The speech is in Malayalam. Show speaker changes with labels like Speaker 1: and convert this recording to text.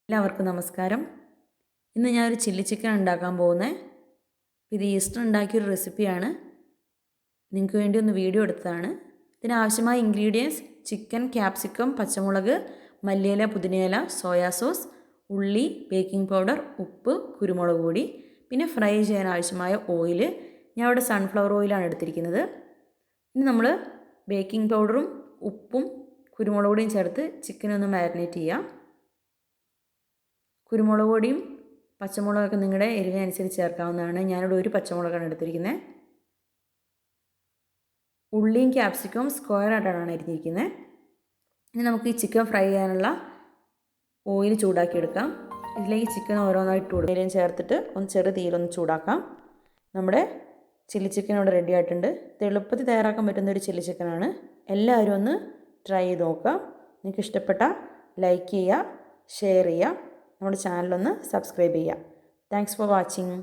Speaker 1: എല്ലാവർക്കും നമസ്കാരം. ഇന്ന് ഞാനൊരു ചില്ലി ചിക്കൻ ഉണ്ടാക്കാൻ പോകുന്നത്. ഇത് ഈസ്റ്റർ ഉണ്ടാക്കിയൊരു റെസിപ്പിയാണ്. നിങ്ങൾക്ക് വേണ്ടി ഒന്ന് വീഡിയോ എടുത്തതാണ്. ഇതിനാവശ്യമായ ഇൻഗ്രീഡിയൻസ്: ചിക്കൻ, ക്യാപ്സിക്കം, പച്ചമുളക്, മല്ലിയില, പുതിനയില, സോയാ സോസ്, ഉള്ളി, ബേക്കിംഗ് പൗഡർ, ഉപ്പ്, കുരുമുളക് പൊടി, പിന്നെ ഫ്രൈ ചെയ്യാൻ ആവശ്യമായ ഓയിൽ. ഞാൻ ഇവിടെ സൺഫ്ലവർ ഓയിലാണ് എടുത്തിരിക്കുന്നത്. ഇനി നമ്മൾ ബേക്കിംഗ് പൗഡറും ഉപ്പും കുരുമുളക് പൊടിയും ചേർത്ത് ചിക്കൻ ഒന്ന് മാരിനേറ്റ് ചെയ്യാം. കുരുമുളക് പൊടിയും പച്ചമുളകൊക്കെ നിങ്ങളുടെ എരിവിനനുസരിച്ച് ചേർക്കാവുന്നതാണ്. ഞാനിവിടെ ഒരു പച്ചമുളകാണ് എടുത്തിരിക്കുന്നത്. ഉള്ളിയും ക്യാപ്സിക്കവും സ്ക്വയറായിട്ടാണ് അരിഞ്ഞിരിക്കുന്നത്. ഇനി നമുക്ക് ഈ ചിക്കൻ ഫ്രൈ ചെയ്യാനുള്ള ഓയിൽ ചൂടാക്കിയെടുക്കാം. ഇതിലേക്ക് ചിക്കൻ ഓരോന്നായിട്ട് കൊടുക്കുകയും ചേർത്തിട്ട് ഒന്ന് ചെറു തീയിലൊന്ന് ചൂടാക്കാം. നമ്മുടെ ചില്ലി ചിക്കൻ ഇവിടെ റെഡി ആയിട്ടുണ്ട്. ഇത് എളുപ്പത്തിൽ തയ്യാറാക്കാൻ പറ്റുന്ന ഒരു ചില്ലി ചിക്കനാണ്. എല്ലാവരും ഒന്ന് ട്രൈ ചെയ്ത് നോക്കുക. നിങ്ങൾക്ക് ഇഷ്ടപ്പെട്ടാൽ ലൈക്ക് ചെയ്യുക, ഷെയർ ചെയ്യുക, നമ്മുടെ ചാനലൊന്ന് സബ്സ്ക്രൈബ് ചെയ്യുക. Thanks for watching.